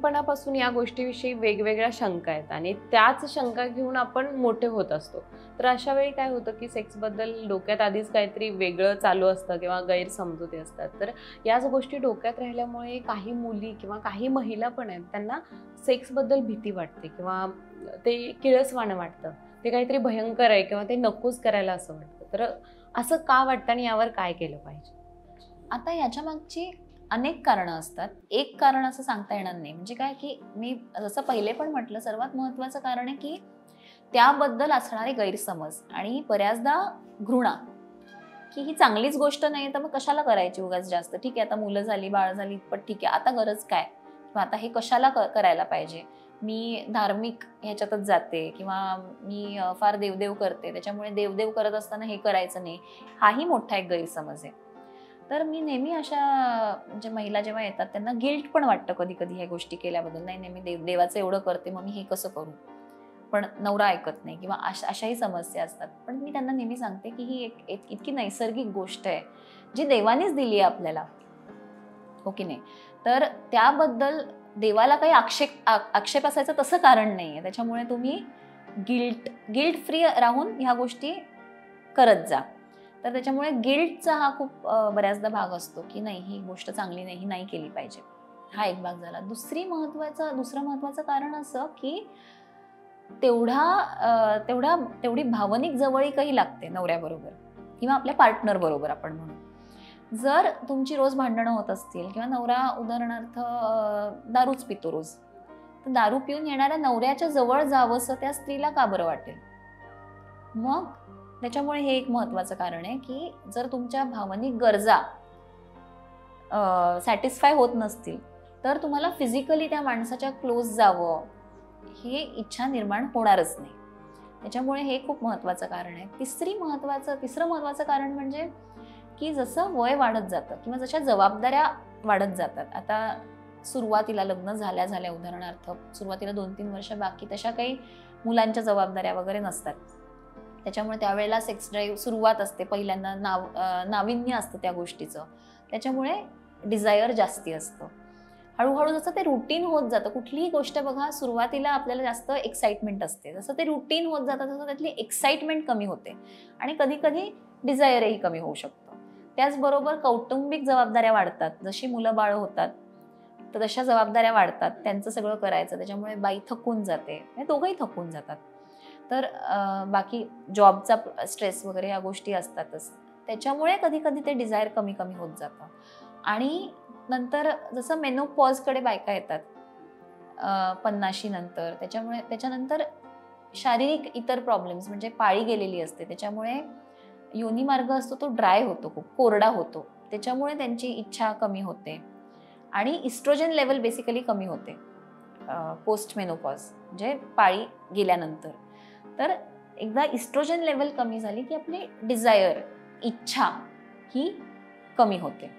लहानपणापासून या गोष्टीविषयी वेगवेगळ्या शंका आहेत आणि त्याच शंका घेऊन आपण मोठे होत असतो. तर अशा वेळी काय होतं की सेक्सबद्दल डोक्यात आधीच काहीतरी वेगळं चालू असतं किंवा गैरसमजुती असतात. तर याच गोष्टी डोक्यात राहिल्यामुळे काही मुली किंवा काही महिला पण आहेत, त्यांना सेक्सबद्दल भीती वाटते किंवा ते किळसवाणं वाटतं, ते काहीतरी भयंकर आहे किंवा ते नकोच करायला असं वाटतं. तर असं का वाटतं आणि यावर काय केलं पाहिजे? आता याच्या मागची अनेक कारणं असतात. एक कारण असं सांगता येणार नाही. म्हणजे काय की मी जसं पहिले पण म्हटलं, सर्वात महत्त्वाचं कारण आहे की त्याबद्दल असणारे गैरसमज आणि बऱ्याचदा घृणा, की ही चांगलीच गोष्ट नाही तर मग कशाला करायची उगाच जास्त. ठीक आहे, आता मुलं झाली, बाळ झाली, पण ठीक आहे, आता गरज काय? किंवा आता हे कशाला करायला पाहिजे? मी धार्मिक ह्याच्यातच जाते किंवा मी फार देवदेव करते, त्याच्यामुळे देवदेव करत असताना हे करायचं नाही. हाही मोठा एक गैरसमज आहे. तर मी नेहमी अशा म्हणजे महिला जेव्हा येतात त्यांना गिल्ट पण वाटतं कधी-कधी ह्या गोष्टी केल्याबद्दल. नाही, नाही, मी देवाचं एवढं करते, मग मी हे कसं करू? पण नवरा ऐकत नाही किंवा अशाही समस्या असतात. पण मी त्यांना नेहमी सांगते, की ही एक इतकी नैसर्गिक गोष्ट आहे, जी देवानेच दिली आहे आपल्याला. हो की नाही? तर त्याबद्दल देवाला काही आक्षेप असायचं तसं कारण नाहीये. त्याच्यामुळे तुम्ही गिल्ट फ्री राहून ह्या गोष्टी करत जा. तर त्याच्यामुळे गिल्टचा हा खूप बऱ्याचदा भाग असतो, की नाही ही गोष्ट चांगली नाही, ही नाही केली पाहिजे. हा एक भाग झाला. दुसरं महत्त्वाचं कारण असं, की तेवढी भावनिक जवळीकही लागते नवऱ्याबरोबर किंवा आपल्या पार्टनर बरोबर आपण म्हणू. जर तुमची रोज भांडणं होत असतील किंवा नवरा उदाहरणार्थ दारूच पितो रोज, तर दारू पिऊन येणाऱ्या नवऱ्याच्या जवळ जावंसं त्या स्त्रीला का बरं वाटेल? मग त्याच्यामुळे हे एक महत्त्वाचं कारण आहे, की जर तुमच्या भावनिक गरजा सॅटिस्फाय होत नसतील, तर तुम्हाला फिजिकली त्या माणसाच्या क्लोज जावं, ही इच्छा निर्माण होणारच नाही. त्याच्यामुळे हे खूप महत्त्वाचं कारण आहे. तिसरं महत्त्वाचं कारण म्हणजे, की जसं वय वाढत जातं किंवा जशा जबाबदाऱ्या वाढत जातात. आता सुरुवातीला लग्न झाल्या उदाहरणार्थ सुरुवातीला 2-3 वर्ष बाकी तशा काही मुलांच्या जबाबदाऱ्या वगैरे नसतात. त्याच्यामुळे त्यावेळेला सेक्स ड्राईव्ह सुरुवात असते. पहिल्यांदा नाविन्य असतं त्या गोष्टीचं. त्याच्यामुळे डिझायर जास्ती असतं. हळूहळू जसं ते रुटीन होत जातं, कुठलीही गोष्ट बघा सुरुवातीला आपल्याला जास्त एक्साइटमेंट असते. जसं ते रुटीन होत जातं तसं त्यातली एक्साइटमेंट कमी होते आणि कधी-कधी डिझायरही कमी होऊ शकतं. त्याचबरोबर कौटुंबिक जबाबदाऱ्या वाढतात. जशी मुलं बाळ होतात, तर तशा जबाबदाऱ्या वाढतात. त्यांचं सगळं करायचं. त्याच्यामुळे बाई थकून जाते. दोघंही थकून जातात. तर बाकी जॉबचा स्ट्रेस वगैरे ह्या गोष्टी असतातच. त्याच्यामुळे कधी-कधी ते डिझायर कमी-कमी होत जातं. आणि नंतर जसं मेनोपॉजकडे बायका येतात 50शी नंतर, त्याच्यानंतर शारीरिक इतर प्रॉब्लेम्स म्हणजे पाळी गेलेली असते. त्याच्यामुळे योनिमार्ग असतो तो ड्राय होतो, खूप कोरडा होतो. त्याच्यामुळे त्यांची इच्छा कमी होते आणि इस्ट्रोजन लेवल बेसिकली कमी होते पोस्ट मेनोपॉज म्हणजे पाळी गेल्यानंतर. तर एकदा इस्ट्रोजन लेवल कमी झाली की आपली डिझायर, इच्छा ही कमी होते.